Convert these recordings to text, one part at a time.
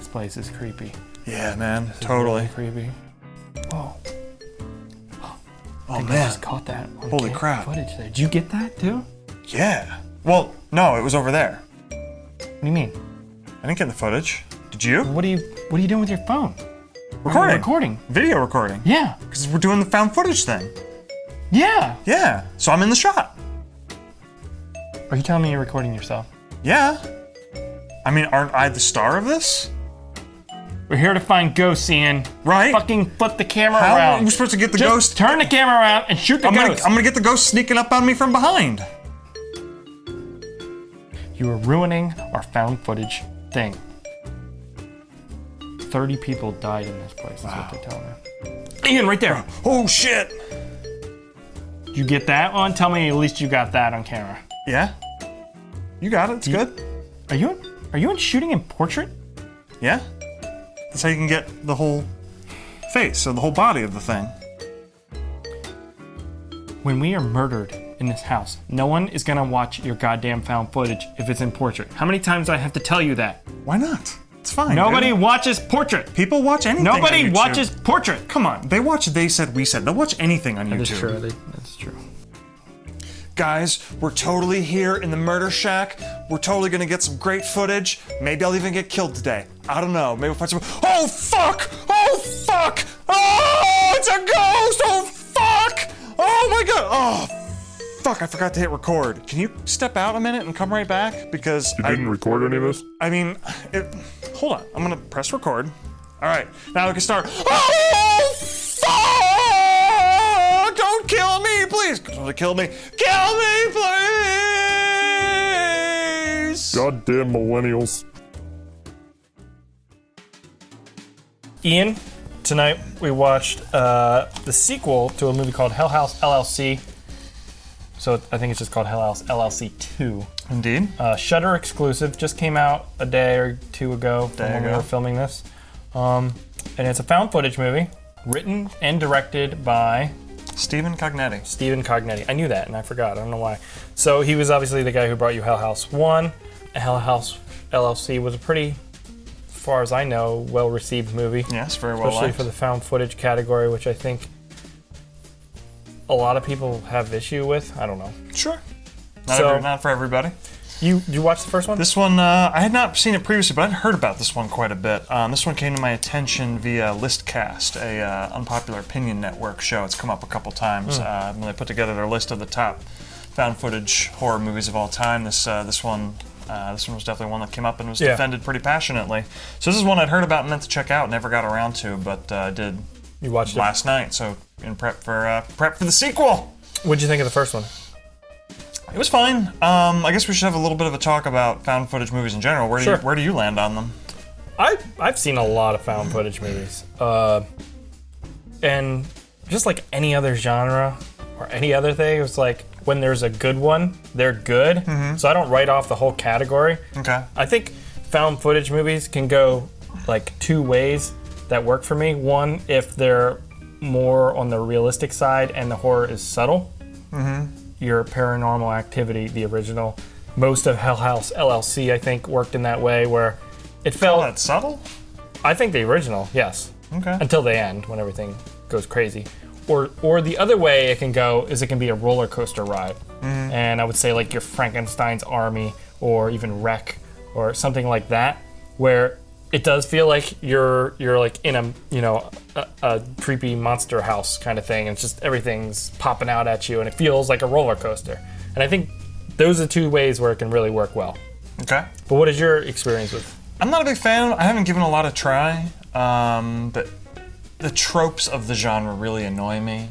This place is creepy. Yeah, man, This is totally. really creepy. Whoa. Oh, I man. just caught that on Holy crap. footage there. Did you get that too? Yeah. Well, no, it was over there. What do you mean? I didn't get the footage. Did you? What are you doing with your phone? Recording. Recording. Video recording. Yeah. Because we're doing the found footage thing. Yeah. Yeah. So I'm in the shot. Are you telling me you're recording yourself? Yeah. I mean, aren't I the star of this? We're here to find ghosts, Ian. Right. Fucking flip the camera How around. are we supposed to get the Just ghost? turn the camera around and shoot the ghost. I'm gonna get the ghost sneaking up on me from behind. You are ruining our found footage thing. 30 people died in this place, is what they're telling me. Ian, right there. Oh shit. Did you get that on? Tell me at least you got that on camera. Yeah. You got it. It's good. Are you in shooting in portrait? Yeah. That's how you can get the whole face or the whole body of the thing. When we are murdered in this house, no one is gonna watch your goddamn found footage if it's in portrait. How many times do I have to tell you that? Why not? It's fine. Nobody dude. watches portrait. People watch anything. Nobody on YouTube. watches portrait. Come on, they watch They Said We Said. They'll watch anything on YouTube. That's true. That's true. Guys, we're totally here in the murder shack. We're totally gonna get some great footage. Maybe I'll even get killed today. I don't know. Maybe we'll find some. Oh fuck! Oh fuck! Oh, it's a ghost! Oh fuck! Oh my god! Oh fuck! I forgot to hit record. Can you step out a minute and come right back? Because You didn't record any of this? I mean, hold on. I'm gonna press record. All right, now we can start. Oh fuck! Don't kill me, please! Don't kill me! Kill me, please! Goddamn millennials. Ian, tonight we watched the sequel to a movie called House LLC. So I think it's just called House LLC II. Indeed. Shudder exclusive, just came out a day or two ago from when we were filming this. And it's a found footage movie, written and directed by Stephen Cognetti. Stephen Cognetti. I knew that and I forgot. I don't know why. So he was obviously the guy who brought you Hell House 1. House LLC was a pretty, as far as I know, well-received movie. Yes, very well Especially liked. for the found footage category, which I think a lot of people have issue with. I don't know. Sure. So- Not for everybody. You watch the first one? This one, I had not seen it previously, but I'd heard about this one quite a bit. This one came to my attention via Listcast, a unpopular opinion network show. It's come up a couple times when they put together their list of the top found footage horror movies of all time. This one was definitely one that came up and was defended pretty passionately. So this is one I'd heard about and meant to check out, never got around to, but did You watched last night. So in prep for the sequel. What'd you think of the first one? It was fine. I guess we should have a little bit of a talk about found footage movies in general. Where do you land on them? I've seen a lot of found footage movies, and just like any other genre or any other thing, it's like when there's a good one, they're good. So I don't write off the whole category. Okay. I think found footage movies can go like two ways that work for me. One, if they're more on the realistic side and the horror is subtle. Your Paranormal Activity, the original, most of Hell House LLC, I think, worked in that way where it felt. That subtle? I think the original, yes. Okay. Until the end, when everything goes crazy. Or the other way it can go is it can be a roller coaster ride. And I would say like your Frankenstein's Army or even Wreck or something like that, where it does feel like you're like in a creepy monster house kind of thing, and it's just everything's popping out at you, and it feels like a roller coaster. And I think those are two ways where it can really work well. Okay. But what is your experience with? I'm not a big fan. I haven't given a lot of try, but the tropes of the genre really annoy me.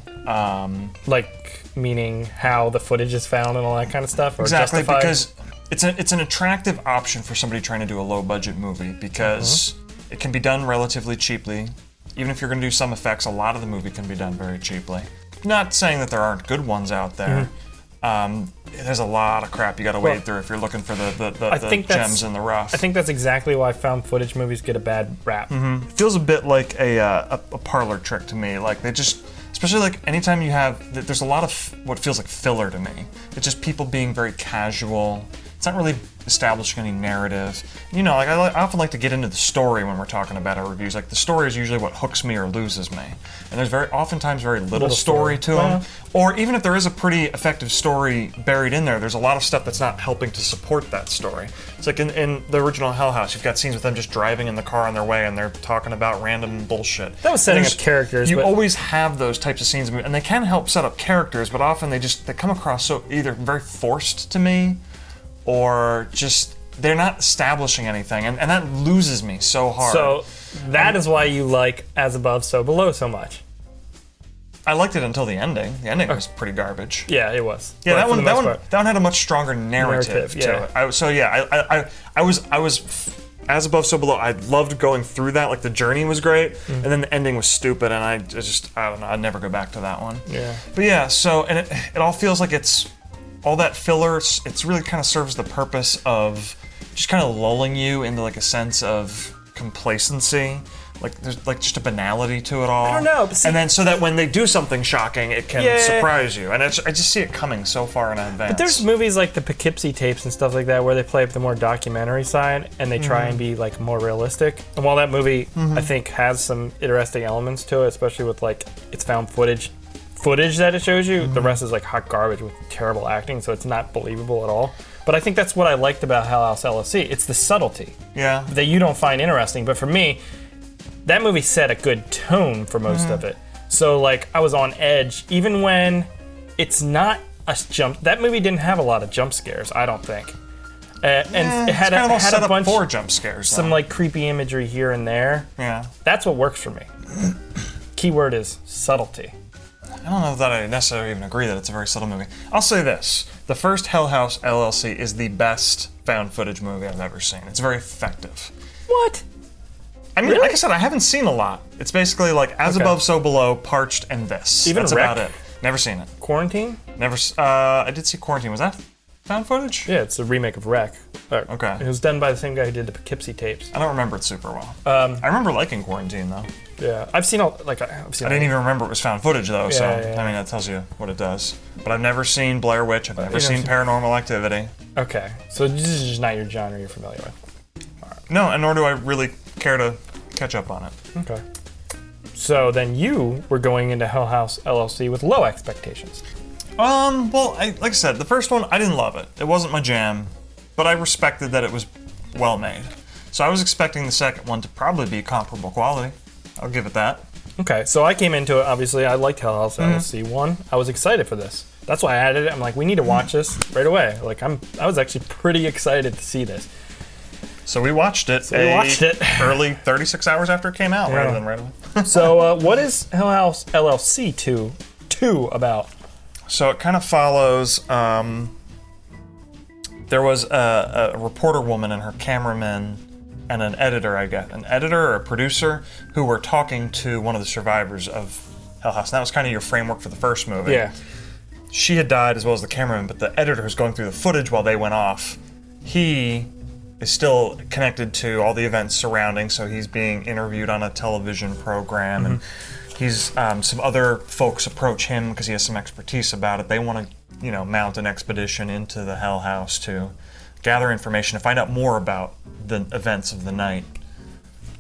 Like, meaning how the footage is found and all that kind of stuff? Or Exactly, justified? because it's an attractive option for somebody trying to do a low-budget movie because it can be done relatively cheaply. Even if you're going to do some effects, a lot of the movie can be done very cheaply. Not saying that there aren't good ones out there. There's a lot of crap you got to wade through if you're looking for the gems in the rough. I think that's exactly why found footage movies get a bad rap. It feels a bit like a parlor trick to me. Like they just, especially like anytime you have, there's a lot of what feels like filler to me. It's just people being very casual, It's not really establishing any narrative. You know, like I often like to get into the story when we're talking about our reviews. Like the story is usually what hooks me or loses me, and there's oftentimes very little story to them. Or even if there is a pretty effective story buried in there, there's a lot of stuff that's not helping to support that story. It's like in the original Hell House, you've got scenes with them just driving in the car on their way, and they're talking about random bullshit. That was setting up characters. You always have those types of scenes, and they can help set up characters, but often they come across so either very forced to me, or just they're not establishing anything, and that loses me so hard. So that is why you like As Above, So Below so much. I liked it until the ending. The ending was pretty garbage. Yeah, it was. Yeah, that one had a much stronger narrative to it. I was As Above, So Below. I loved going through that. Like the journey was great, and then the ending was stupid, and I don't know. I'd never go back to that one. Yeah. But yeah, so and it all feels like it's all that filler. It's really kind of serves the purpose of just kind of lulling you into like a sense of complacency. Like there's like just a banality to it all. I don't know. But see, and then so that when they do something shocking, it can surprise you. And I just see it coming so far in advance. But there's movies like the Poughkeepsie tapes and stuff like that where they play up the more documentary side and they try and be like more realistic. And while that movie I think has some interesting elements to it, especially with like its found footage that it shows you, the rest is like hot garbage with terrible acting, so it's not believable at all. But I think that's what I liked about House LLC. It's the subtlety that you don't find interesting. But for me, that movie set a good tone for most of it. So like I was on edge, even when it's not a jump. That movie didn't have a lot of jump scares, I don't think. And it had a bunch for jump scares. Some like creepy imagery here and there. Yeah, that's what works for me. Keyword is subtlety. I don't know that I necessarily even agree that it's a very subtle movie. I'll say this. The first House LLC is the best found footage movie I've ever seen. It's very effective. What? I mean, like I said, I haven't seen a lot. It's basically like As Above, So Below, Parched, and this. Even That's Wreck? about it. Never seen it. Quarantine? Never. I did see Quarantine. Was that found footage? Yeah, it's a remake of Wreck. Okay. It was done by the same guy who did the Poughkeepsie tapes. I don't remember it super well. I remember liking Quarantine though. Yeah, I've seen all. I didn't even remember it was found footage though. I mean, that tells you what it does. But I've never seen Blair Witch. I've never seen Paranormal Activity. Okay, so this is just not your genre you're familiar with. No, and nor do I really care to catch up on it. Okay. So then you were going into House LLC with low expectations. Well, like I said, the first one, I didn't love it. It wasn't my jam, but I respected that it was well made. So I was expecting the second one to probably be comparable quality. I'll give it that. Okay, so I came into it, obviously, I liked House LLC 1. I was excited for this. That's why I added it. I'm like, we need to watch this right away. Like, I was actually pretty excited to see this. So we watched it. Early 36 hours after it came out, rather than right away. So what is House LLC 2 about? So it kind of follows. There was a reporter woman and her cameraman and an editor, I guess, an editor or a producer who were talking to one of the survivors of Hell House. And that was kind of your framework for the first movie. Yeah. She had died as well as the cameraman, but the editor who's going through the footage while they went off, he is still connected to all the events surrounding, so he's being interviewed on a television program, and he's some other folks approach him because he has some expertise about it. They want to, mount an expedition into the Hell House to gather information to find out more about the events of the night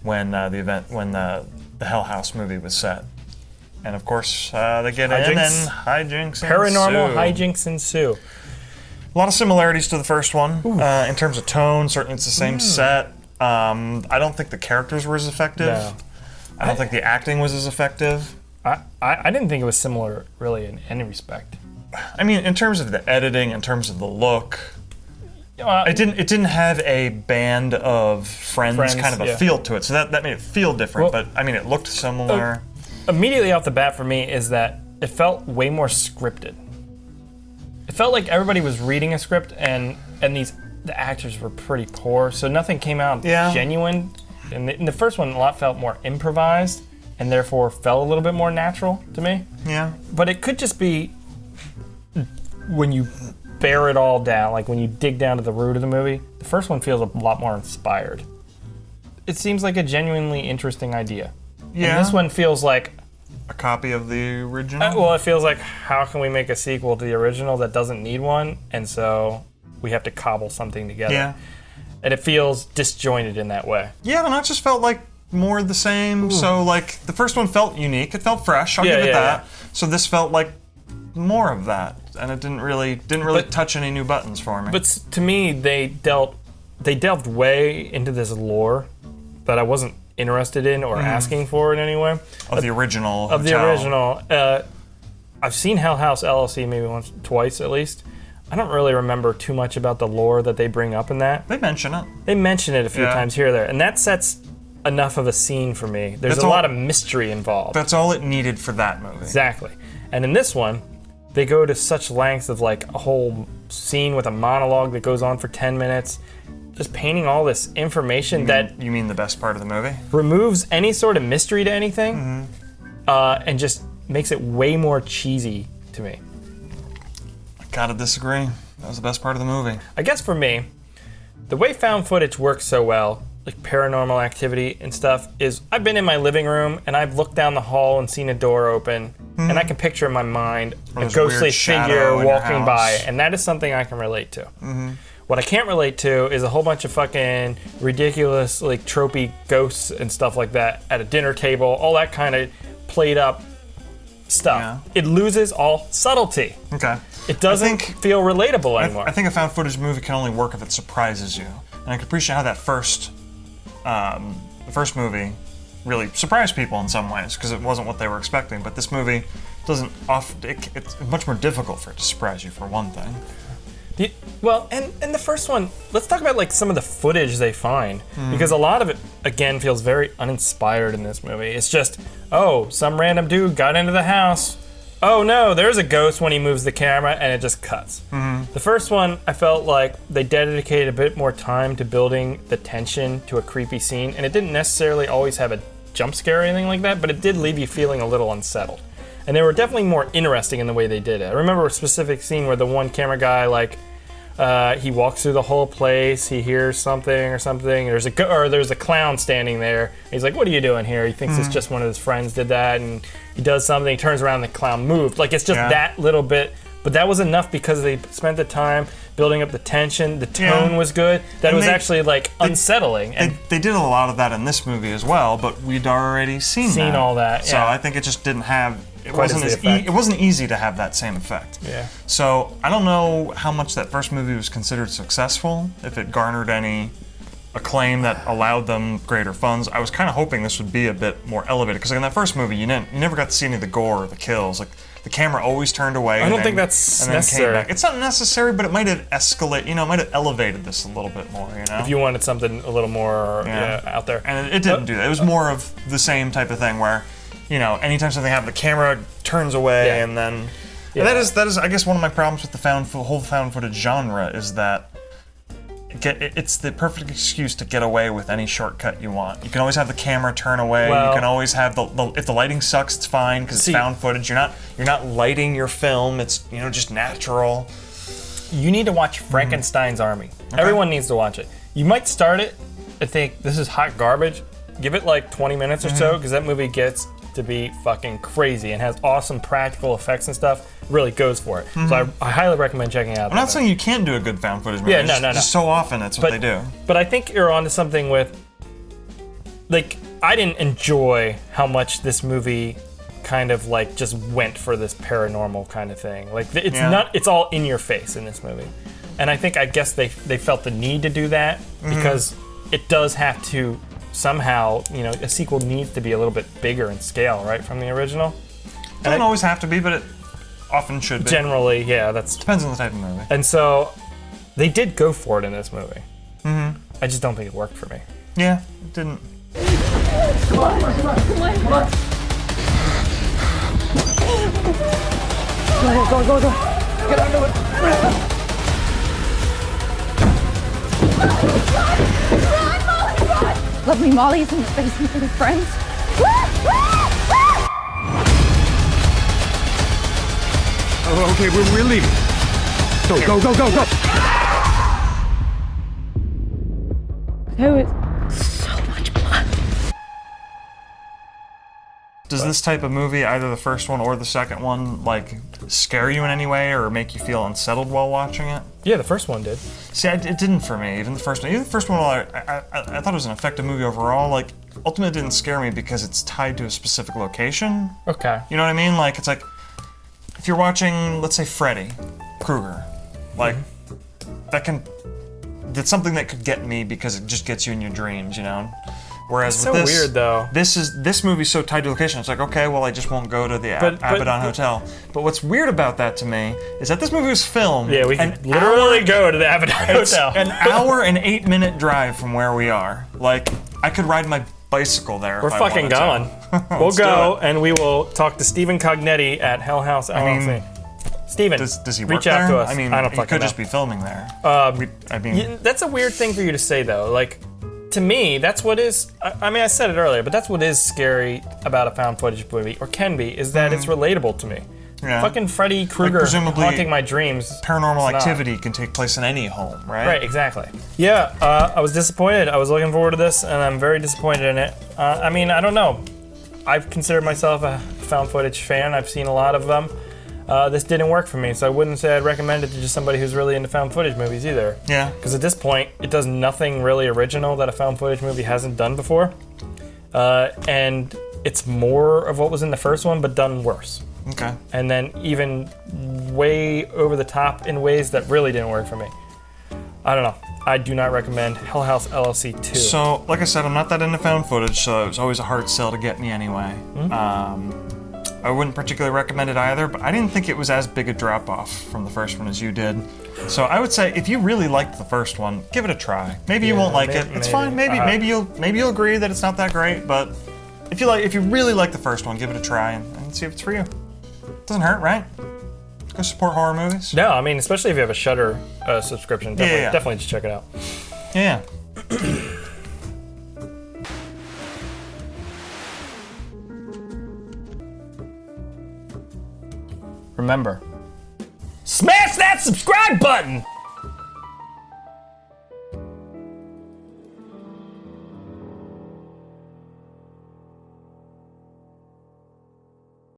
when the Hell House movie was set. And of course, they get in and hijinks Paranormal hijinks ensue. A lot of similarities to the first one in terms of tone. Certainly, it's the same set. I don't think the characters were as effective. No. I don't think the acting was as effective. I didn't think it was similar, really, in any respect. I mean, in terms of the editing, in terms of the look, it didn't have a band of friends kind of a feel to it. So that made it feel different. But I mean, it looked similar. Immediately off the bat for me is that it felt way more scripted. It felt like everybody was reading a script, and the actors were pretty poor, so nothing came out genuine. And in the first one, a lot felt more improvised, and therefore felt a little bit more natural to me. Yeah. But it could just be when you bear it all down, like when you dig down to the root of the movie, the first one feels a lot more inspired. It seems like a genuinely interesting idea. Yeah. And this one feels like a copy of the original? Well, it feels like, how can we make a sequel to the original that doesn't need one? And so we have to cobble something together. Yeah. And it feels disjointed in that way. Yeah, and it just felt like more the same. So like the first one felt unique. It felt fresh. I'll give it that. So this felt like more of that, and it didn't really touch any new buttons for me. But to me, they delved way into this lore that I wasn't interested in or asking for in any way. Of the original hotel. Of the original. I've seen House LLC maybe once, twice at least. I don't really remember too much about the lore that they bring up in that. They mention it. They mention it a few times here or there, and that sets enough of a scene for me. There's a lot of mystery involved. That's all it needed for that movie. Exactly. And in this one, they go to such lengths of like a whole scene with a monologue that goes on for 10 minutes, just painting all this information that... You mean the best part of the movie? Removes any sort of mystery to anything, and just makes it way more cheesy to me. I gotta disagree. That was the best part of the movie. I guess for me, the way found footage works so well, like Paranormal Activity and stuff, is I've been in my living room and I've looked down the hall and seen a door open, and I can picture in my mind a ghostly figure walking by, and that is something I can relate to. What I can't relate to is a whole bunch of fucking ridiculous, like, tropey ghosts and stuff like that at a dinner table, all that kind of played up stuff. Yeah. It loses all subtlety. Okay. It doesn't feel relatable anymore. I think a found footage movie can only work if it surprises you. And I can appreciate how that the first movie really surprised people in some ways because it wasn't what they were expecting. But this movie doesn't it's much more difficult for it to surprise you, for one thing. Well, and the first one, let's talk about like some of the footage they find, because a lot of it, again, feels very uninspired in this movie. It's just, oh, some random dude got into the house. Oh no, there's a ghost when he moves the camera, and it just cuts. The first one, I felt like they dedicated a bit more time to building the tension to a creepy scene, and it didn't necessarily always have a jump scare or anything like that, but it did leave you feeling a little unsettled. And they were definitely more interesting in the way they did it. I remember a specific scene where the one camera guy, like, he walks through the whole place, he hears something or something, there's a clown standing there. He's like, what are you doing here? He thinks it's just one of his friends did that, and he does something, he turns around, and the clown moved. Like, it's just that little bit, but that was enough because they spent the time building up the tension, the tone was good, that it was actually, like, unsettling. And they did a lot of that in this movie as well, but we'd already seen all that, So I think it just didn't have... It wasn't easy to have that same effect. Yeah. So I don't know how much that first movie was considered successful, if it garnered any acclaim that allowed them greater funds. I was kind of hoping this would be a bit more elevated, because like in that first movie, you never got to see any of the gore or the kills. Like the camera always turned away. I don't think that's necessary. Came back. It's not necessary, but it might have escalated. It might have elevated this a little bit more. If you wanted something a little more out there, and it didn't do that. It was more of the same type of thing where. Anytime something happens, the camera turns away, and then and that is, I guess, one of my problems with the whole found footage genre is that it's the perfect excuse to get away with any shortcut you want. You can always have the camera turn away. You can always have if the lighting sucks, it's fine because it's found footage. You're not lighting your film. It's just natural. You need to watch Frankenstein's Army. Okay. Everyone needs to watch it. You might start it and think this is hot garbage. Give it like 20 minutes or so, because that movie gets to be fucking crazy and has awesome practical effects and stuff. Really goes for it. So I highly recommend checking it out. I'm not saying you can't do a good found footage movie. Yeah, no. Just so often that's what they do. But I think you're onto something with, like, I didn't enjoy how much this movie kind of like just went for this paranormal kind of thing. Like it's all in your face in this movie. And I guess they felt the need to do that because it does have to somehow, a sequel needs to be a little bit bigger in scale, right, from the original? It doesn't always have to be, but it often should be. Generally, yeah, that's... Depends on the type of movie. And so, they did go for it in this movie. I just don't think it worked for me. Yeah, it didn't. Come on. Go. Get under it. Run! Let me, Molly's in the basement with her friends. Oh, okay, we're leaving. Go. There was so much blood. Does this type of movie, either the first one or the second one, like scare you in any way or make you feel unsettled while watching it? Yeah, the first one did. See, it didn't for me. Even the first one, I thought it was an effective movie overall. Like, ultimately, it didn't scare me because it's tied to a specific location. Okay. You know what I mean? Like, it's like if you're watching, let's say, Freddy Krueger, like that's something that could get me because it just gets you in your dreams, you know. Whereas It's with so this, weird, though. This movie's so tied to location. It's like, okay, well, I just won't go to the Abaddon Hotel. But what's weird about that to me is that this movie was filmed. Yeah, we can literally go to the Abaddon Hotel. An hour and 8-minute drive from where we are. Like, I could ride my bicycle there. We're if I fucking wanted going. to. We'll do go it. and we will talk to Stephen Cognetti at House LLC. Steven, Does he work reach out there? to us. I mean, I don't he fucking could know. just be filming there. That's a weird thing for you to say, though. Like, to me, that's what is. I mean, I said it earlier, but that's what is scary about a found footage movie, or can be, is that it's relatable to me. Yeah. Fucking Freddy Krueger presumably haunting my dreams. Paranormal It's not. activity can take place in any home, right? Right, exactly. Yeah, I was disappointed. I was looking forward to this, and I'm very disappointed in it. I mean, I don't know. I've considered myself a found footage fan. I've seen a lot of them. This didn't work for me, so I wouldn't say I'd recommend it to just somebody who's really into found footage movies either. Yeah. Because at this point, it does nothing really original that a found footage movie hasn't done before. And it's more of what was in the first one, but done worse. Okay. And then even way over the top in ways that really didn't work for me. I don't know. I do not recommend House LLC II. So, like I said, I'm not that into found footage, so it was always a hard sell to get me anyway. I wouldn't particularly recommend it either, but I didn't think it was as big a drop-off from the first one as you did. So I would say if you really liked the first one, give it a try. Maybe you won't like it. It's fine. Maybe you'll agree that it's not that great, but if you really like the first one, give it a try and see if it's for you. Doesn't hurt, right? Go support horror movies. No, I mean, especially if you have a Shudder subscription, definitely just check it out. Yeah. Remember, smash that subscribe button!